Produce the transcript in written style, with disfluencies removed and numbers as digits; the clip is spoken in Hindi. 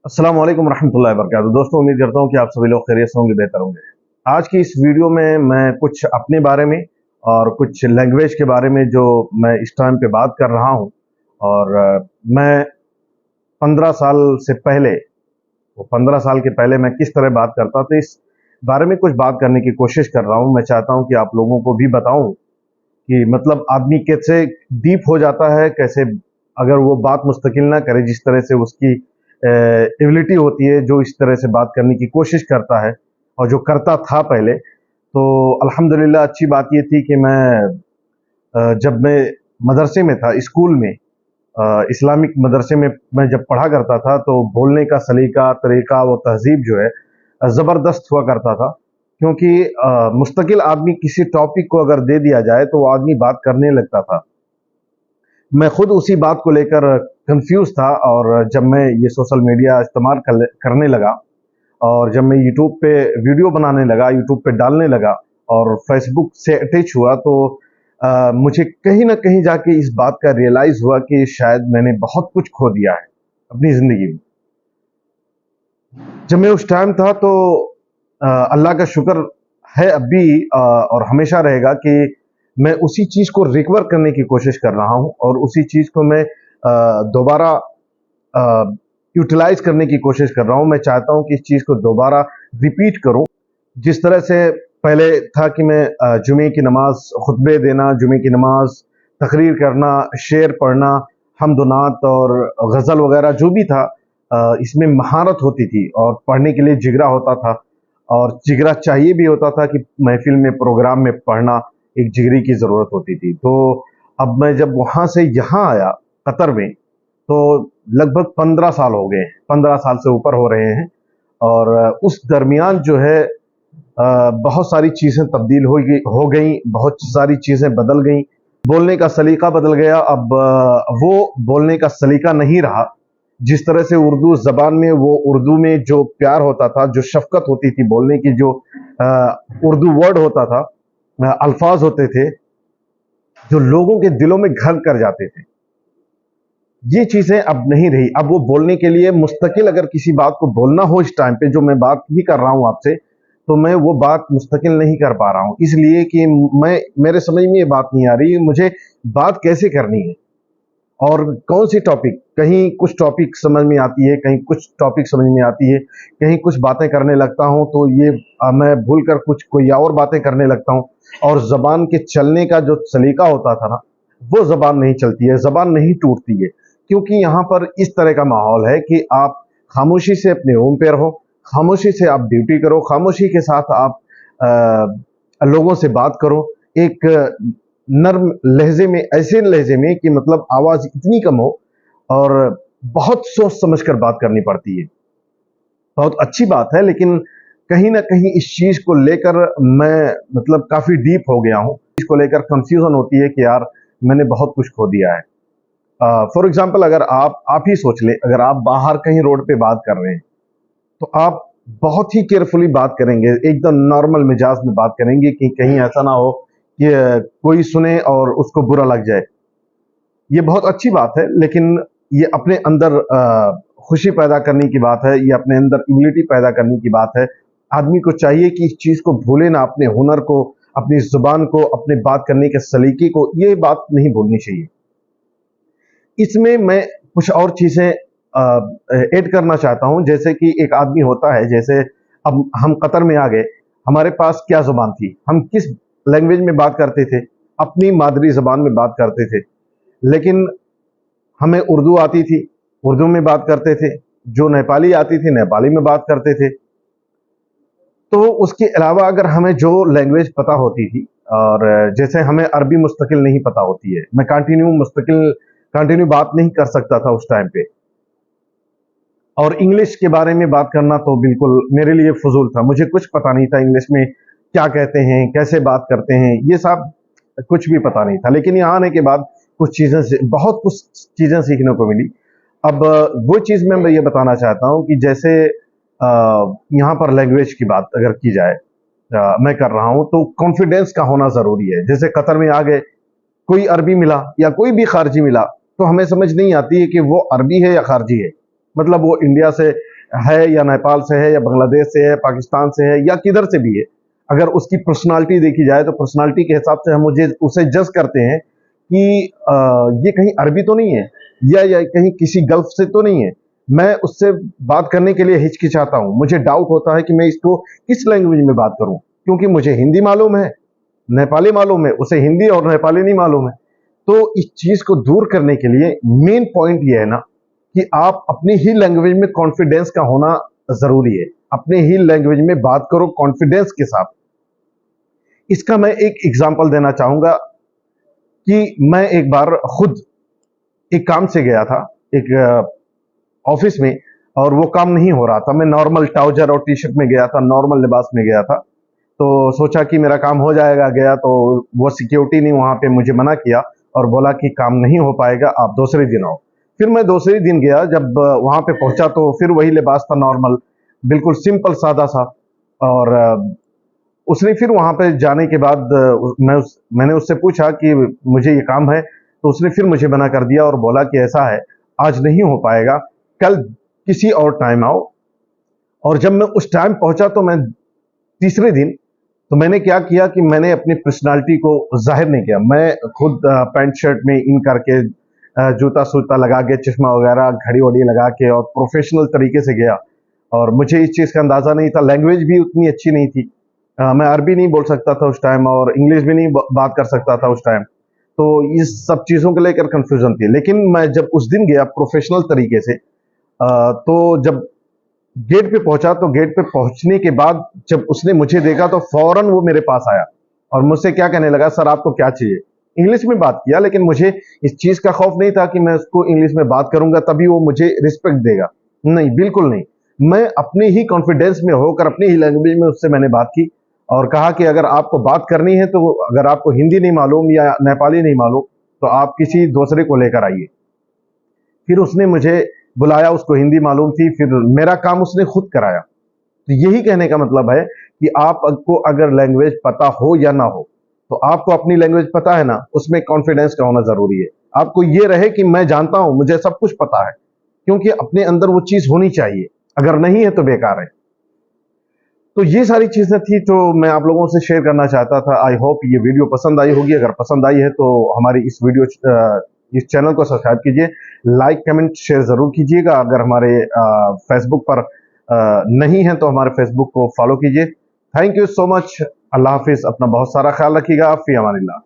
अस्सलाम वालेकुम रहमतुल्लाहि व बरकातहू। दोस्तों, उम्मीद करता हूँ कि आप सभी लोग खैरियत से होंगे, बेहतर होंगे। आज की इस वीडियो में मैं कुछ अपने बारे में और कुछ लैंग्वेज के बारे में जो मैं इस टाइम पे बात कर रहा हूँ और मैं 15 साल से पहले, वो 15 साल के पहले मैं किस तरह बात करता था, इस बारे में कुछ बात करने की कोशिश कर रहा हूँ। मैं चाहता हूँ कि आप लोगों को भी बताऊँ कि मतलब आदमी कैसे डीप हो जाता है, कैसे अगर वो बात मुस्तकिल ना करे, जिस तरह से उसकी एबिलिटी होती है, जो इस तरह से बात करने की कोशिश करता है और जो करता था पहले। तो अल्हम्दुलिल्लाह अच्छी बात ये थी कि जब मैं मदरसे में था, स्कूल में, इस्लामिक मदरसे में मैं जब पढ़ा करता था, तो बोलने का सलीका, तरीका, वो तहजीब जो है ज़बरदस्त हुआ करता था। क्योंकि मुस्तकिल आदमी किसी टॉपिक को अगर दे दिया जाए तो वो आदमी बात करने लगता था। मैं खुद उसी बात को लेकर कंफ्यूज था, और जब मैं ये सोशल मीडिया इस्तेमाल करने लगा और जब मैं यूट्यूब पे वीडियो बनाने लगा, यूट्यूब पे डालने लगा और फेसबुक से अटैच हुआ, तो मुझे कहीं ना कहीं जाके इस बात का रियलाइज हुआ कि शायद मैंने बहुत कुछ खो दिया है अपनी जिंदगी में। जब मैं उस टाइम था तो अल्लाह का शुक्र है अब भी, और हमेशा रहेगा कि मैं उसी चीज को रिकवर करने की कोशिश कर रहा हूं और उसी चीज को मैं दोबारा यूटिलाइज करने की कोशिश कर रहा हूं। मैं चाहता हूं कि इस चीज को दोबारा रिपीट करूं। जिस तरह से पहले था कि मैं जुमे की नमाज, खुतबे देना, जुमे की नमाज, तकरीर करना, शेर पढ़ना, हमदुनात और गज़ल वगैरह जो भी था, इसमें महारत होती थी और पढ़ने के लिए जिगरा होता था, और जिगरा चाहिए भी होता था कि महफिल में, प्रोग्राम में पढ़ना एक जिगरी की ज़रूरत होती थी। तो अब मैं जब वहाँ से यहाँ आया कतर में, तो लगभग 15 साल हो गए, 15 साल से ऊपर हो रहे हैं। और उस दरमियान जो है बहुत सारी चीज़ें तब्दील हो गई, बहुत सारी चीज़ें बदल गई। बोलने का सलीका बदल गया। अब वो बोलने का सलीका नहीं रहा। जिस तरह से उर्दू ज़बान में, वो उर्दू में जो प्यार होता था, जो शफ़क़त होती थी बोलने की, जो उर्दू वर्ड होता था, अल्फाज होते थे जो लोगों के दिलों में घर कर जाते थे, ये चीज़ें अब नहीं रही। अब वो बोलने के लिए मुस्तकिल अगर किसी बात को बोलना हो, इस टाइम पे जो मैं बात ही कर रहा हूँ आपसे, तो मैं वो बात मुस्तकिल नहीं कर पा रहा हूँ, इसलिए कि मेरे समझ में ये बात नहीं आ रही मुझे बात कैसे करनी है और कौन सी टॉपिक। कहीं कुछ टॉपिक समझ में आती है, कहीं कुछ टॉपिक समझ में आती है, कहीं कुछ बातें करने लगता हूँ तो ये मैं भूल कर कुछ कोई और बातें करने लगता हूँ, और ज़बान के चलने का जो सलीका होता था ना, वो ज़बान नहीं चलती है, ज़बान नहीं टूटती है। क्योंकि यहाँ पर इस तरह का माहौल है कि आप खामोशी से अपने रूम पे रहो, खामोशी से आप ड्यूटी करो, खामोशी के साथ आप लोगों से बात करो, एक नर्म लहजे में, ऐसे लहजे में कि मतलब आवाज इतनी कम हो, और बहुत सोच समझ कर बात करनी पड़ती है। बहुत अच्छी बात है, लेकिन कहीं ना कहीं इस चीज को लेकर मैं मतलब काफी डीप हो गया हूँ। इसको लेकर कंफ्यूजन होती है कि यार मैंने बहुत कुछ खो दिया है। फॉर एग्जाम्पल, अगर आप ही सोच ले, अगर आप बाहर कहीं रोड पे बात कर रहे हैं, तो आप बहुत ही केयरफुली बात करेंगे, एकदम नॉर्मल मिजाज में बात करेंगे कि कहीं ऐसा ना हो कि कोई सुने और उसको बुरा लग जाए। ये बहुत अच्छी बात है, लेकिन ये अपने अंदर खुशी पैदा करने की बात है, ये अपने अंदर इम्यूनिटी पैदा करने की बात है। आदमी को चाहिए कि इस चीज को भूले ना, अपने हुनर को, अपनी जुबान को, अपने बात करने के सलीके को, ये बात नहीं भूलनी चाहिए। इसमें मैं कुछ और चीजें ऐड करना चाहता हूं, जैसे कि एक आदमी होता है, जैसे अब हम कतर में आ गए, हमारे पास क्या जुबान थी, हम किस लैंग्वेज में बात करते थे, अपनी मादरी जबान में बात करते थे। लेकिन हमें उर्दू आती थी, उर्दू में बात करते थे, जो नेपाली आती थी, नेपाली में बात करते थे। तो उसके अलावा अगर हमें जो लैंग्वेज पता होती थी, और जैसे हमें अरबी मुस्तकिल नहीं पता होती है, मैं कंटिन्यू बात नहीं कर सकता था उस टाइम पे, और इंग्लिश के बारे में बात करना तो बिल्कुल मेरे लिए फजूल था। मुझे कुछ पता नहीं था इंग्लिश में क्या कहते हैं, कैसे बात करते हैं, ये सब कुछ भी पता नहीं था। लेकिन यहाँ आने के बाद बहुत कुछ चीजें सीखने को मिली। अब वो चीज मैं ये बताना चाहता हूँ कि जैसे यहाँ पर लैंग्वेज की बात अगर की जाए, मैं कर रहा हूँ, तो कॉन्फिडेंस का होना जरूरी है। जैसे कतर में आ गए, कोई अरबी मिला या कोई भी खारजी मिला, तो हमें समझ नहीं आती है कि वो अरबी है या खारजी है। मतलब वो इंडिया से है या नेपाल से है या बांग्लादेश से है, पाकिस्तान से है या किधर से भी है, अगर उसकी पर्सनालिटी देखी जाए तो पर्सनालिटी के हिसाब से हम मुझे उसे जज करते हैं कि ये कहीं अरबी तो नहीं है या कहीं किसी गल्फ से तो नहीं है। मैं उससे बात करने के लिए हिचकिचाता हूँ, मुझे डाउट होता है कि मैं इसको किस लैंग्वेज में बात करूँ, क्योंकि मुझे हिंदी मालूम है, नेपाली मालूम है, उसे हिंदी और नेपाली नहीं मालूम है। तो इस चीज को दूर करने के लिए मेन पॉइंट ये है ना कि आप अपनी ही लैंग्वेज में कॉन्फिडेंस का होना जरूरी है। अपने ही लैंग्वेज में बात करो कॉन्फिडेंस के साथ। इसका मैं एक एग्जांपल देना चाहूंगा कि मैं एक बार खुद एक काम से गया था एक ऑफिस में, और वो काम नहीं हो रहा था। मैं नॉर्मल ट्राउजर और टी शर्ट में गया था, नॉर्मल लिबास में गया था। तो सोचा कि मेरा काम हो जाएगा। गया तो वो सिक्योरिटी ने वहां पे मुझे मना किया और बोला कि काम नहीं हो पाएगा, आप दूसरे दिन आओ। फिर मैं दूसरे दिन गया, जब वहां पे पहुंचा तो फिर वही लिबास था, नॉर्मल, बिल्कुल सिंपल सादा सा। और उसने फिर वहां पे जाने के बाद मैंने उससे पूछा कि मुझे ये काम है, तो उसने फिर मुझे मना कर दिया और बोला कि ऐसा है, आज नहीं हो पाएगा, कल किसी और टाइम आओ। और जब मैं उस टाइम पहुंचा तो मैं तीसरे दिन, तो मैंने क्या किया कि मैंने अपनी पर्सनालिटी को जाहिर नहीं किया। मैं खुद पैंट शर्ट में इन करके, जूता सूता लगा के, चश्मा वगैरह, घड़ी वड़ी लगा के और प्रोफेशनल तरीके से गया। और मुझे इस चीज़ का अंदाज़ा नहीं था, लैंग्वेज भी उतनी अच्छी नहीं थी। मैं अरबी नहीं बोल सकता था उस टाइम और इंग्लिश भी नहीं बात कर सकता था उस टाइम। तो इस सब चीज़ों को लेकर कन्फ्यूजन थी। लेकिन मैं जब उस दिन गया प्रोफेशनल तरीके से, तो जब गेट पे पहुंचा तो गेट पे पहुंचने के बाद जब उसने मुझे देखा तो फौरन वो मेरे पास आया और मुझसे क्या कहने लगा, सर आपको क्या चाहिए। इंग्लिश में बात किया, लेकिन मुझे इस चीज का खौफ नहीं था कि मैं उसको इंग्लिश में बात करूंगा तभी वो मुझे रिस्पेक्ट देगा। नहीं, बिल्कुल नहीं। मैं अपने ही कॉन्फिडेंस में होकर अपनी ही लैंग्वेज में उससे मैंने बात की और कहा कि अगर आपको बात करनी है तो अगर आपको हिंदी नहीं मालूम या नेपाली नहीं मालूम तो आप किसी दूसरे को लेकर आइए। फिर उसने मुझे बुलाया, उसको हिंदी मालूम थी, फिर मेरा काम उसने खुद कराया। तो यही कहने का मतलब है कि आपको अगर लैंग्वेज पता हो या ना हो, तो आपको अपनी लैंग्वेज पता है ना, उसमें कॉन्फिडेंस का होना जरूरी है। आपको ये रहे कि मैं जानता हूं, मुझे सब कुछ पता है, क्योंकि अपने अंदर वो चीज होनी चाहिए। अगर नहीं है तो बेकार है। तो ये सारी चीजें थी जो मैं आप लोगों से शेयर करना चाहता था। आई होप ये वीडियो पसंद आई होगी। अगर पसंद आई है तो हमारी इस चैनल को सब्सक्राइब कीजिए, लाइक कमेंट शेयर जरूर कीजिएगा। अगर हमारे फेसबुक पर नहीं है तो हमारे फेसबुक को फॉलो कीजिए। Thank you so much. अल्लाह हाफिज। अपना बहुत सारा ख्याल रखिएगा। फी अमानिल्लाह।